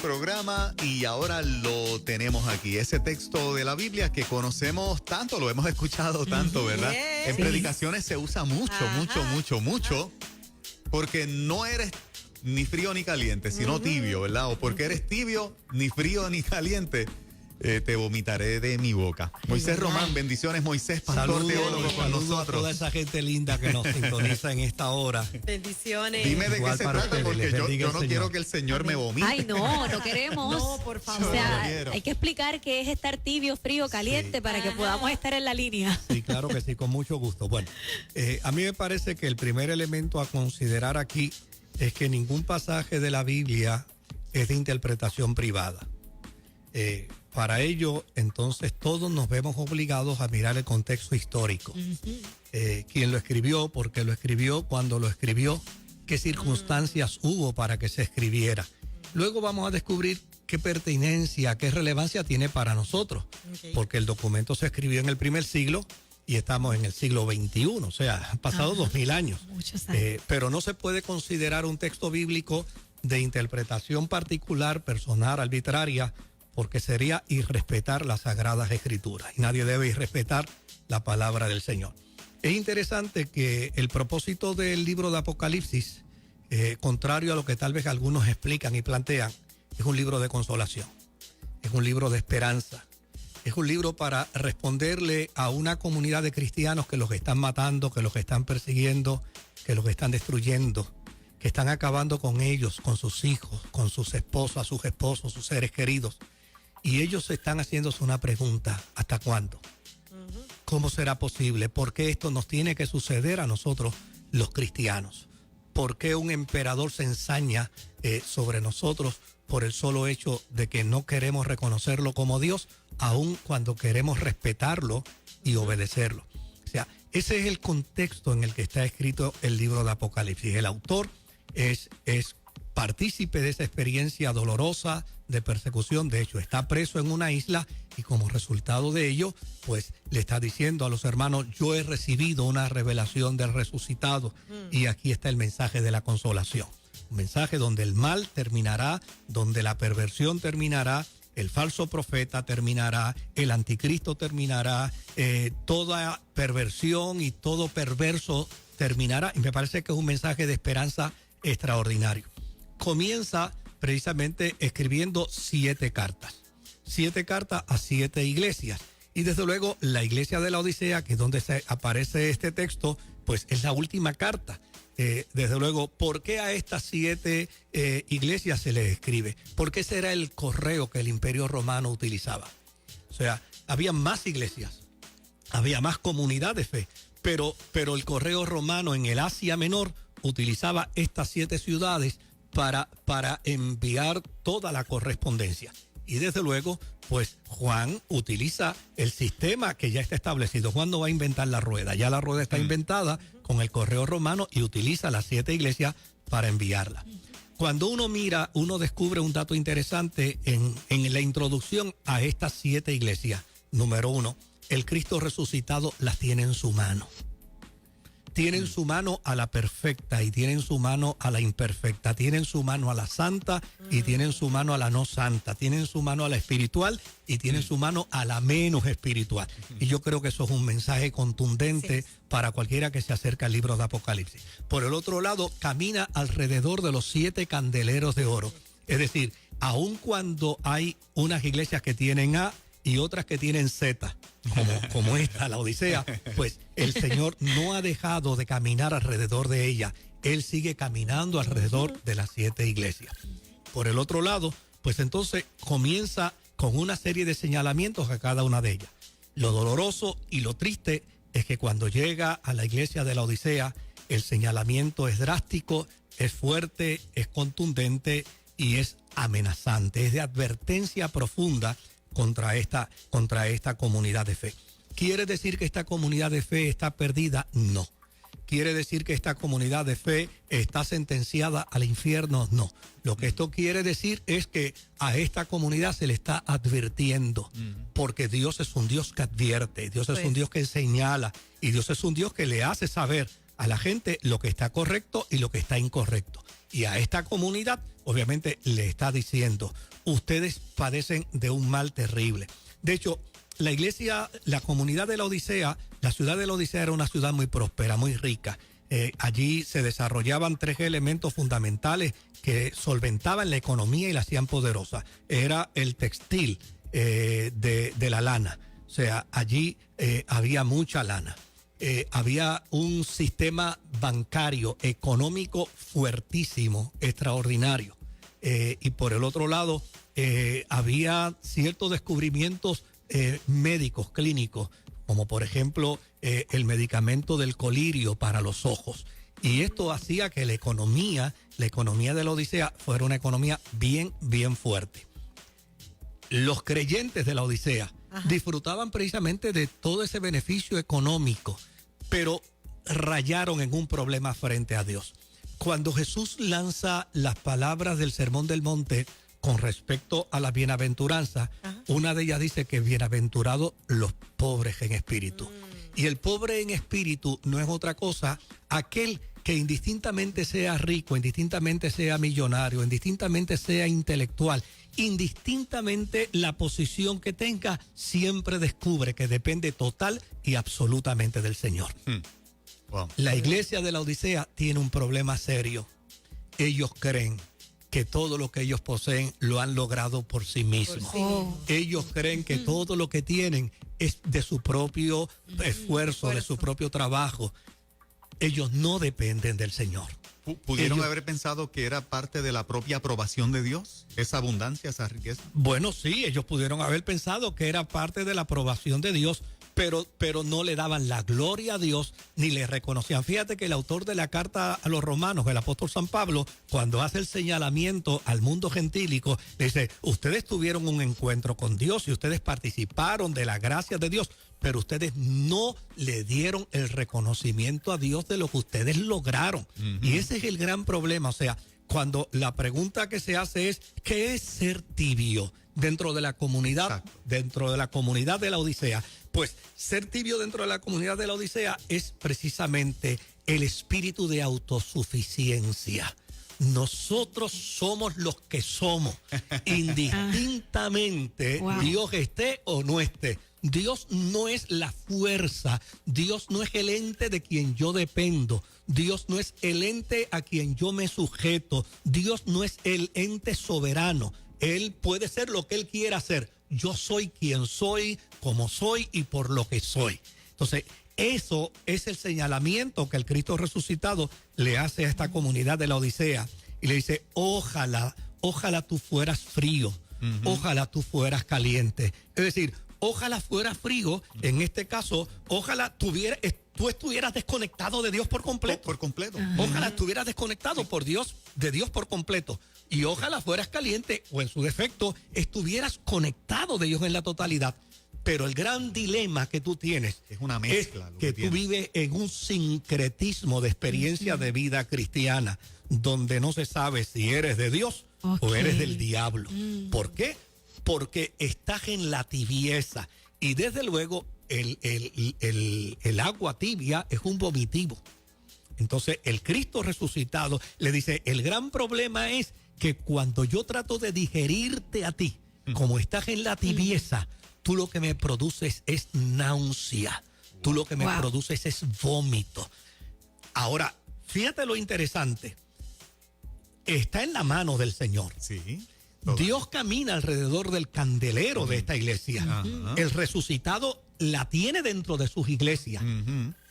programa y ahora lo tenemos aquí. Ese texto de la Biblia que conocemos tanto, lo hemos escuchado tanto, ¿verdad? En predicaciones se usa mucho, porque no eres ni frío ni caliente, sino tibio, ¿verdad? O porque eres tibio, ni frío ni caliente. Te vomitaré de mi boca. Moisés Román, bendiciones, Moisés, pastor teólogo con nosotros. A toda esa gente linda que nos sintoniza en esta hora. Bendiciones. Dime de qué se trata, ustedes, porque yo no Señor. quiero que el Señor me vomite. Ay, no queremos. No, por favor. O sea, quiero. hay que explicar qué es estar tibio, frío, caliente para que podamos estar en la línea. Sí, claro que sí, con mucho gusto. Bueno, a mí me parece que el primer elemento a considerar aquí es que ningún pasaje de la Biblia es de interpretación privada. Para ello, entonces, todos nos vemos obligados a mirar el contexto histórico. Quién lo escribió, por qué lo escribió, cuándo lo escribió, qué circunstancias hubo para que se escribiera. Luego vamos a descubrir qué pertinencia, qué relevancia tiene para nosotros, porque el documento se escribió en el primer siglo y estamos en el siglo XXI, o sea, han pasado 2000 años. Muchos años. Pero no se puede considerar un texto bíblico de interpretación particular, personal, arbitraria, porque sería irrespetar las Sagradas Escrituras y nadie debe irrespetar la palabra del Señor. Es interesante que el propósito del libro de Apocalipsis, contrario a lo que tal vez algunos explican y plantean, es un libro de consolación, es un libro de esperanza, es un libro para responderle a una comunidad de cristianos que los están matando, que los están persiguiendo, que los están destruyendo, que están acabando con ellos, con sus hijos, con sus esposas, sus esposos, sus seres queridos. Y ellos están haciéndose una pregunta: ¿hasta cuándo? ¿Cómo será posible? ¿Por qué esto nos tiene que suceder a nosotros los cristianos? ¿Por qué un emperador se ensaña sobre nosotros por el solo hecho de que no queremos reconocerlo como Dios, aun cuando queremos respetarlo y obedecerlo? O sea, ese es el contexto en el que está escrito el libro de Apocalipsis. El autor es partícipe de esa experiencia dolorosa de persecución. De hecho, está preso en una isla y como resultado de ello, pues le está diciendo a los hermanos: yo he recibido una revelación del resucitado y aquí está el mensaje de la consolación. Un mensaje donde el mal terminará, donde la perversión terminará, el falso profeta terminará, el anticristo terminará, toda perversión y todo perverso terminará. Y me parece que es un mensaje de esperanza extraordinario. Comienza precisamente escribiendo 7 cartas. 7 cartas a 7 iglesias. Y desde luego la iglesia de la Odisea, que es donde aparece este texto, pues es la última carta. Desde luego, ¿por qué a estas 7 iglesias se les escribe? ¿Por qué será el correo que el Imperio Romano utilizaba? O sea, había más iglesias, había más comunidad de fe, pero el correo romano en el Asia Menor utilizaba estas 7 ciudades para enviar toda la correspondencia. Y desde luego, pues Juan utiliza el sistema que ya está establecido. Juan no va a inventar la rueda, ya la rueda está inventada con el correo romano y utiliza las 7 iglesias para enviarla. Cuando uno mira, uno descubre un dato interesante en la introducción a estas 7 iglesias. Número 1, el Cristo resucitado las tiene en su mano. Tiene en su mano a la perfecta y tiene en su mano a la imperfecta. Tiene en su mano a la santa y tiene en su mano a la no santa. Tiene en su mano a la espiritual y tiene en su mano a la menos espiritual. Y yo creo que eso es un mensaje contundente para cualquiera que se acerque al libro de Apocalipsis. Por el otro lado, camina alrededor de los 7 candeleros de oro. Es decir, aun cuando hay unas iglesias que tienen A y otras que tienen Z, como esta, la Odisea, pues el Señor no ha dejado de caminar alrededor de ella. Él sigue caminando alrededor de las 7 iglesias. Por el otro lado, pues entonces comienza con una serie de señalamientos a cada una de ellas. Lo doloroso y lo triste es que cuando llega a la iglesia de la Odisea, el señalamiento es drástico, es fuerte, es contundente y es amenazante. Es de advertencia profunda contra esta comunidad de fe. ¿Quiere decir que esta comunidad de fe está perdida? No. ¿Quiere decir que esta comunidad de fe está sentenciada al infierno? No. Lo que esto quiere decir es que a esta comunidad se le está advirtiendo, porque Dios es un Dios que advierte, Dios es un Dios que señala y Dios es un Dios que le hace saber a la gente lo que está correcto y lo que está incorrecto. Y a esta comunidad, obviamente, le está diciendo, ustedes padecen de un mal terrible. De hecho, la iglesia, la comunidad de la Odisea, la ciudad de la Odisea era una ciudad muy próspera, muy rica. Allí se desarrollaban 3 elementos fundamentales que solventaban la economía y la hacían poderosa. Era el textil de la lana. O sea, allí había mucha lana. Había un sistema bancario, económico fuertísimo, extraordinario. Y por el otro lado, había ciertos descubrimientos médicos, clínicos, como por ejemplo el medicamento del colirio para los ojos. Y esto hacía que la economía de la Odisea fuera una economía bien, bien fuerte. Los creyentes de la Odisea disfrutaban precisamente de todo ese beneficio económico, pero rayaron en un problema frente a Dios. Cuando Jesús lanza las palabras del Sermón del Monte con respecto a la bienaventuranza, una de ellas dice que bienaventurados los pobres en espíritu. Y el pobre en espíritu no es otra cosa, aquel que indistintamente sea rico, indistintamente sea millonario, indistintamente sea intelectual, indistintamente la posición que tenga, siempre descubre que depende total y absolutamente del Señor. Wow. La iglesia de la Odisea tiene un problema serio. Ellos creen que todo lo que ellos poseen lo han logrado por sí mismos. Ellos creen que todo lo que tienen es de su propio esfuerzo, de su propio trabajo. Ellos no dependen del Señor. ¿Pudieron haber pensado que era parte de la propia aprobación de Dios? Esa abundancia, esa riqueza. Bueno, sí, ellos pudieron haber pensado que era parte de la aprobación de Dios, pero no le daban la gloria a Dios ni le reconocían. Fíjate que el autor de la carta a los romanos, el apóstol San Pablo, cuando hace el señalamiento al mundo gentílico, dice, ustedes tuvieron un encuentro con Dios y ustedes participaron de la gracia de Dios, pero ustedes no le dieron el reconocimiento a Dios de lo que ustedes lograron. Y ese es el gran problema. O sea, cuando la pregunta que se hace es, ¿qué es ser tibio dentro de la comunidad, dentro de la comunidad de la Odisea? Pues ser tibio dentro de la comunidad de la Odisea es precisamente el espíritu de autosuficiencia. Nosotros somos los que somos, indistintamente Dios esté o no esté. Dios no es la fuerza, Dios no es el ente de quien yo dependo, Dios no es el ente a quien yo me sujeto, Dios no es el ente soberano. Él puede ser lo que Él quiera hacer. Yo soy quien soy, como soy y por lo que soy. Entonces, eso es el señalamiento que el Cristo resucitado le hace a esta comunidad de la Odisea. Y le dice, ojalá tú fueras frío, ojalá tú fueras caliente. Es decir, ojalá fueras frío, en este caso, ojalá tú estuvieras desconectado de Dios por completo. Por completo. Ojalá estuvieras desconectado de Dios por completo. Y ojalá fueras caliente o en su defecto estuvieras conectado de Dios en la totalidad. Pero el gran dilema que tú tienes es una mezcla. Es que tú vives en un sincretismo de experiencia de vida cristiana, donde no se sabe si eres de Dios o eres del diablo. ¿Por qué? Porque estás en la tibieza. Y desde luego el agua tibia es un vomitivo. Entonces el Cristo resucitado le dice, el gran problema es que cuando yo trato de digerirte a ti, como estás en la tibieza, tú lo que me produces es náusea, tú lo que me produces es vómito. Ahora, fíjate lo interesante, está en la mano del Señor. Sí. Dios camina alrededor del candelero de esta iglesia. El resucitado la tiene dentro de sus iglesias.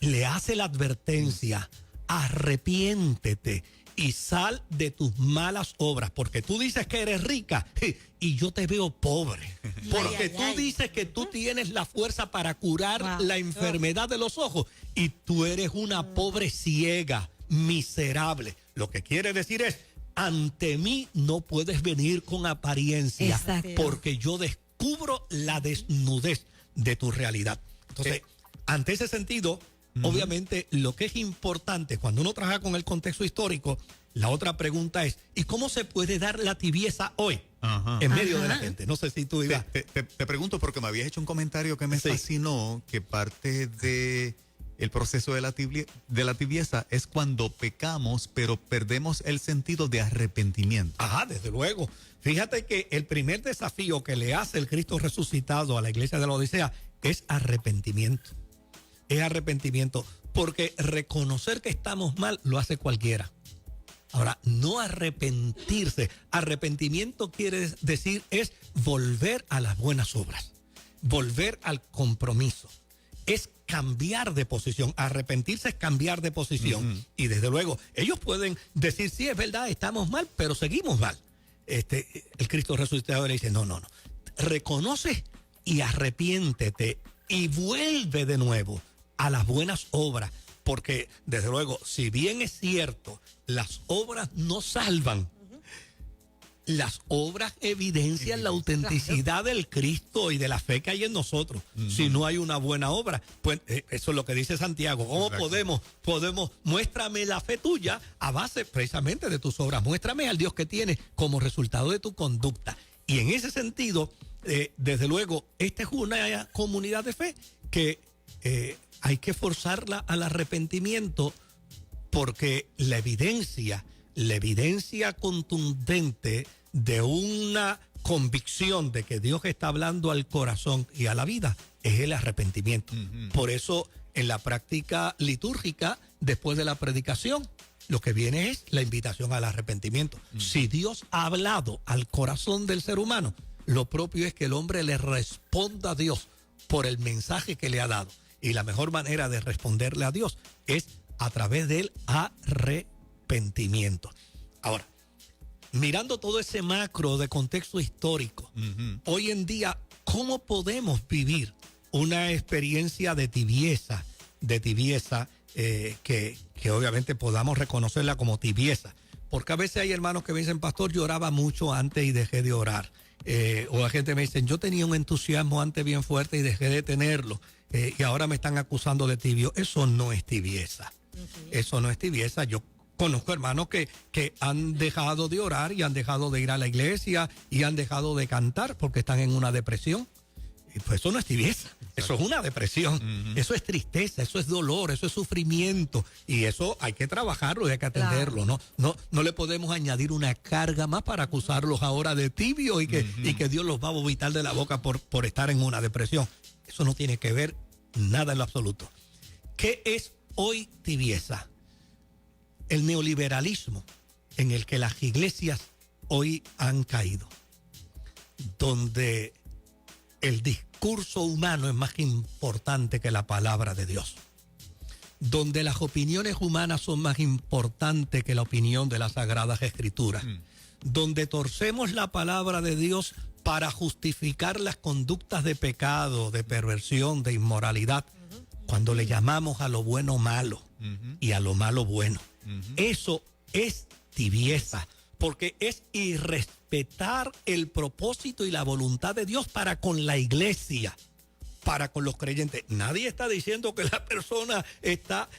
Le hace la advertencia, arrepiéntete y sal de tus malas obras, porque tú dices que eres rica y yo te veo pobre, porque tú dices que tú tienes la fuerza para curar la enfermedad de los ojos y tú eres una pobre ciega, miserable. Lo que quiere decir es, ante mí no puedes venir con apariencia, porque yo descubro la desnudez de tu realidad. Entonces, ante ese sentido, obviamente, lo que es importante cuando uno trabaja con el contexto histórico, la otra pregunta es, ¿y cómo se puede dar la tibieza hoy en medio de la gente? No sé si tú ibas. Te pregunto porque me habías hecho un comentario que me fascinó, que parte de El proceso de la tibieza es cuando pecamos, pero perdemos el sentido de arrepentimiento. Ajá, desde luego. Fíjate que el primer desafío que le hace el Cristo resucitado a la iglesia de la Odisea es arrepentimiento. Es arrepentimiento, porque reconocer que estamos mal lo hace cualquiera. Ahora, no arrepentirse. Arrepentimiento quiere decir es volver a las buenas obras, volver al compromiso. Es cambiar de posición. Arrepentirse es cambiar de posición. Y desde luego, ellos pueden decir, sí, es verdad, estamos mal, pero seguimos mal. El Cristo resucitado le dice, no. Reconoce y arrepiéntete y vuelve de nuevo a las buenas obras. Porque, desde luego, si bien es cierto, las obras no salvan, las obras evidencian la autenticidad del Cristo y de la fe que hay en nosotros. Si no hay una buena obra, pues eso es lo que dice Santiago. ¿Cómo podemos, muéstrame la fe tuya a base precisamente de tus obras? Muéstrame al Dios que tienes como resultado de tu conducta. Y en ese sentido, desde luego, esta es una comunidad de fe que hay que forzarla al arrepentimiento, porque la evidencia contundente de una convicción de que Dios está hablando al corazón y a la vida es el arrepentimiento. Por eso, en la práctica litúrgica, después de la predicación, lo que viene es la invitación al arrepentimiento. Si Dios ha hablado al corazón del ser humano, lo propio es que el hombre le responda a Dios por el mensaje que le ha dado. Y la mejor manera de responderle a Dios es a través del arrepentimiento. Ahora, mirando todo ese macro de contexto histórico, hoy en día, ¿cómo podemos vivir una experiencia de tibieza, que obviamente podamos reconocerla como tibieza? Porque a veces hay hermanos que me dicen, pastor, lloraba mucho antes y dejé de orar. O la gente me dice, yo tenía un entusiasmo antes bien fuerte y dejé de tenerlo. Y ahora me están acusando de tibio. Eso no es tibieza. Eso no es tibieza. Yo conozco hermanos que han dejado de orar y han dejado de ir a la iglesia y han dejado de cantar porque están en una depresión. Y pues eso no es tibieza. Eso es una depresión. Eso es tristeza, eso es dolor, eso es sufrimiento. Y eso hay que trabajarlo y hay que atenderlo. Claro. No le podemos añadir una carga más para acusarlos ahora de tibio y que Dios los va a vomitar de la boca por estar en una depresión. Eso no tiene que ver nada en lo absoluto. ¿Qué es hoy tibieza? El neoliberalismo en el que las iglesias hoy han caído, donde el discurso humano es más importante que la palabra de Dios, donde las opiniones humanas son más importantes que la opinión de las Sagradas Escrituras, donde torcemos la palabra de Dios para justificar las conductas de pecado, de perversión, de inmoralidad, cuando le llamamos a lo bueno malo y a lo malo bueno. Eso es tibieza, porque es irrespetar el propósito y la voluntad de Dios para con la iglesia, para con los creyentes. Nadie está diciendo que la persona está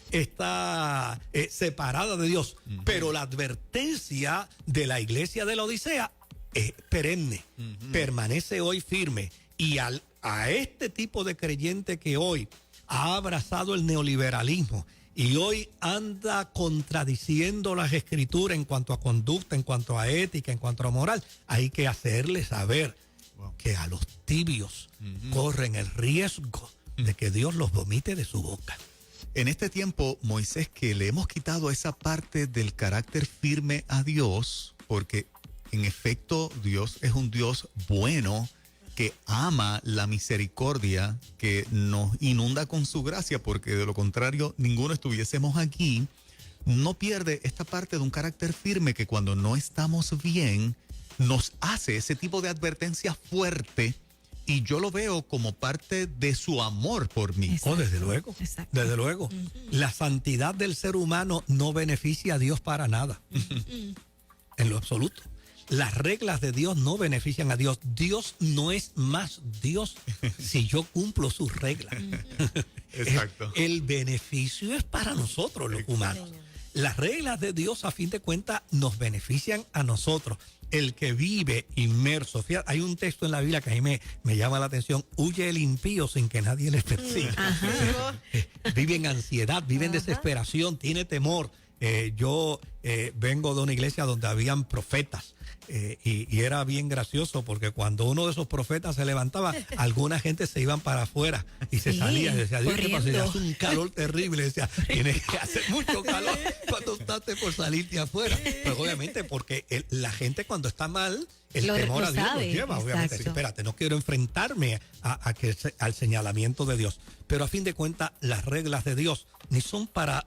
separada de Dios, pero la advertencia de la iglesia de la Odisea es perenne, permanece hoy firme. Y a este tipo de creyente que hoy ha abrazado el neoliberalismo y hoy anda contradiciendo las escrituras en cuanto a conducta, en cuanto a ética, en cuanto a moral, hay que hacerle saber que a los tibios corren el riesgo de que Dios los vomite de su boca. En este tiempo, Moisés, que le hemos quitado esa parte del carácter firme a Dios, porque en efecto Dios es un Dios bueno, que ama la misericordia, que nos inunda con su gracia, porque de lo contrario ninguno estuviésemos aquí. No pierde esta parte de un carácter firme que cuando no estamos bien nos hace ese tipo de advertencia fuerte, y yo lo veo como parte de su amor por mí. Exacto. Oh, desde luego. Exacto. Desde luego. La santidad del ser humano no beneficia a Dios para nada. En lo absoluto. Las reglas de Dios no benefician a Dios. Dios no es más Dios si yo cumplo sus reglas. Exacto. El beneficio es para nosotros los humanos. las reglas de Dios a fin de cuentas nos benefician a nosotros. El que vive inmerso, fíjate, hay un texto en la Biblia que a mí me llama la atención: huye el impío sin que nadie le persiga. Vive en ansiedad, vive en desesperación, tiene temor. Yo vengo de una iglesia donde habían profetas y era bien gracioso porque cuando uno de esos profetas se levantaba, alguna gente se iban para afuera y se salía y decía: Dios, ¿qué pasa? Y hace un calor terrible. Decía: tienes que hacer mucho calor cuando estás por salirte afuera. Pero obviamente porque la gente cuando está mal, el temor a Dios los lleva. Obviamente, espérate, no quiero enfrentarme al señalamiento de Dios. Pero a fin de cuentas, las reglas de Dios ni son para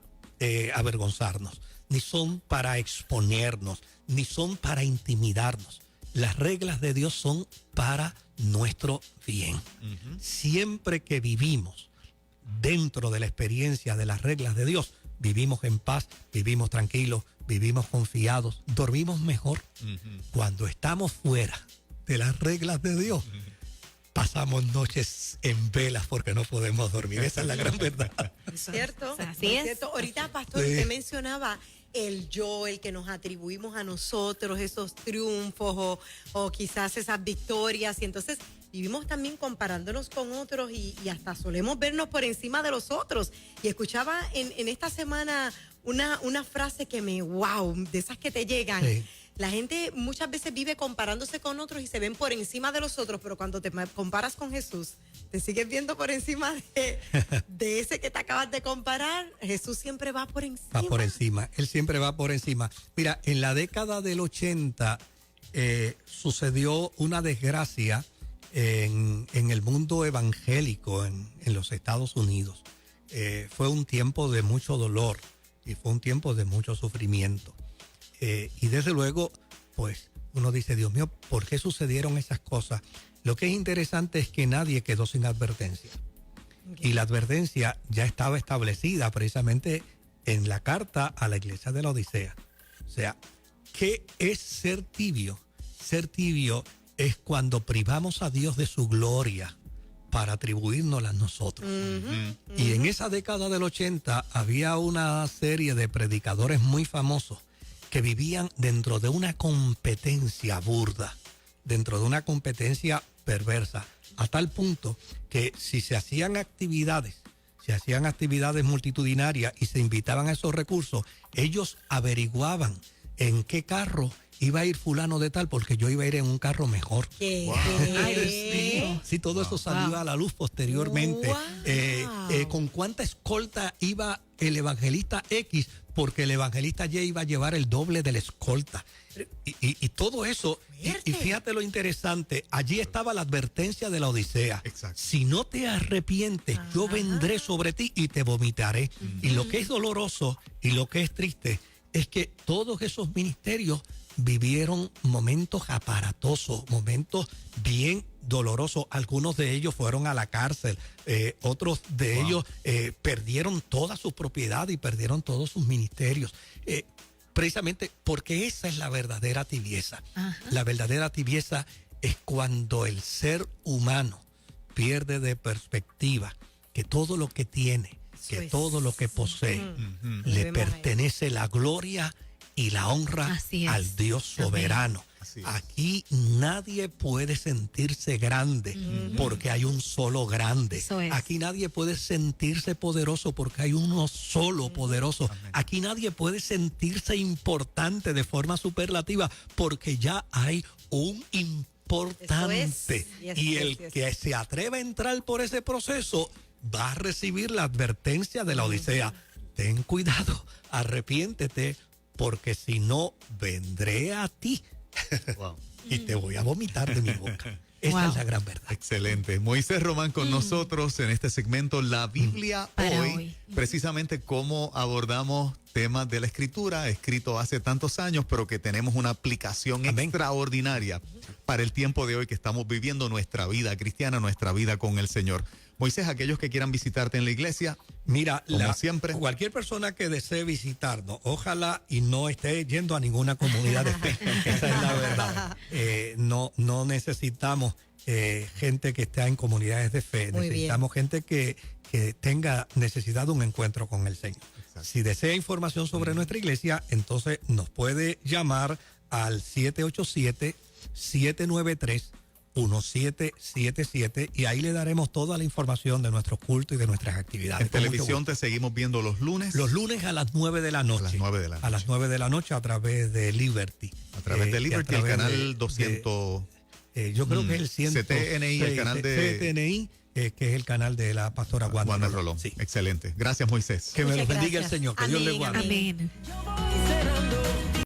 avergonzarnos, ni son para exponernos, ni son para intimidarnos. Las reglas de Dios son para nuestro bien. Siempre que vivimos dentro de la experiencia de las reglas de Dios, vivimos en paz, vivimos tranquilos, vivimos confiados, dormimos mejor. Cuando estamos fuera de las reglas de Dios, pasamos noches en velas porque no podemos dormir. Esa es la gran verdad. ¿Cierto? Así es. ¿Cierto? Ahorita, pastor, usted mencionaba el yo, el que nos atribuimos a nosotros, esos triunfos o quizás esas victorias. Y entonces vivimos también comparándonos con otros y hasta solemos vernos por encima de los otros. Y escuchaba en esta semana una frase que wow, de esas que te llegan. Sí. La gente muchas veces vive comparándose con otros y se ven por encima de los otros, pero cuando te comparas con Jesús, te sigues viendo por encima de ese que te acabas de comparar. Jesús siempre va por encima. Va por encima, Él siempre va por encima. Mira, en la década del 80 sucedió una desgracia en el mundo evangélico en los Estados Unidos. Fue un tiempo de mucho dolor y fue un tiempo de mucho sufrimiento. Y desde luego, pues uno dice: Dios mío, ¿por qué sucedieron esas cosas? Lo que es interesante es que nadie quedó sin advertencia. Okay. Y la advertencia ya estaba establecida precisamente en la carta a la iglesia de la Odisea. O sea, ¿qué es ser tibio? Ser tibio es cuando privamos a Dios de su gloria para atribuírnosla a nosotros. Y en esa década del 80 había una serie de predicadores muy famosos que vivían dentro de una competencia burda, dentro de una competencia perversa, a tal punto que si se hacían actividades multitudinarias y se invitaban a esos recursos, ellos averiguaban en qué carro iba a ir fulano de tal, porque yo iba a ir en un carro mejor. ¿Qué? Wow. Sí, todo eso salió a la luz posteriormente. Wow. ¿Con cuánta escolta iba el evangelista X? Porque el evangelista Y iba a llevar el doble de la escolta. Y todo eso, y fíjate lo interesante, allí estaba la advertencia de la Odisea. Exacto. Si no te arrepientes, yo vendré sobre ti y te vomitaré. Y lo que es doloroso y lo que es triste es que todos esos ministerios vivieron momentos aparatosos, momentos bien dolorosos. Algunos de ellos fueron a la cárcel, otros de ellos perdieron toda su propiedad y perdieron todos sus ministerios. Precisamente porque esa es la verdadera tibieza. La verdadera tibieza es cuando el ser humano pierde de perspectiva que todo lo que tiene, que todo lo que posee, le pertenece la gloria y la honra al Dios soberano. Aquí nadie puede sentirse grande porque hay un solo grande. Aquí nadie puede sentirse poderoso porque hay uno solo poderoso. Aquí nadie puede sentirse importante de forma superlativa porque ya hay un importante. Y el que se atreva a entrar por ese proceso va a recibir la advertencia de la Odisea. Ten cuidado, arrepiéntete, porque si no, vendré a ti. Wow. Y te voy a vomitar de mi boca. Esa es la gran verdad. Excelente. Moisés Román con nosotros en este segmento La Biblia hoy. Precisamente cómo abordamos temas de la escritura, escrito hace tantos años, pero que tenemos una aplicación extraordinaria para el tiempo de hoy que estamos viviendo, nuestra vida cristiana, nuestra vida con el Señor. Moisés, aquellos que quieran visitarte en la iglesia, mira, siempre, cualquier persona que desee visitarnos, ojalá y no esté yendo a ninguna comunidad de fe. Esa es la verdad. No necesitamos gente que está en comunidades de fe. Muy Necesitamos gente que tenga necesidad de un encuentro con el Señor. Exacto. Si desea información sobre nuestra iglesia, entonces nos puede llamar al 787-793-1777 y ahí le daremos toda la información de nuestros cultos y de nuestras actividades. En Con mucho televisión gusto. te seguimos viendo los lunes. Los lunes a las 9 de la noche. A las 9 de la noche. A las 9 de la noche a través de Liberty. A través de y Liberty, a el través canal 200. yo creo que es el 100. CTNI, el canal de... CTNI, que es el canal de la pastora Wanda Wanda Rolón. Rolón. Sí. Excelente. Gracias, Moisés. Que me lo Muchas bendiga el gracias. Señor. Que Dios le Amén, guarde. Amén. Eso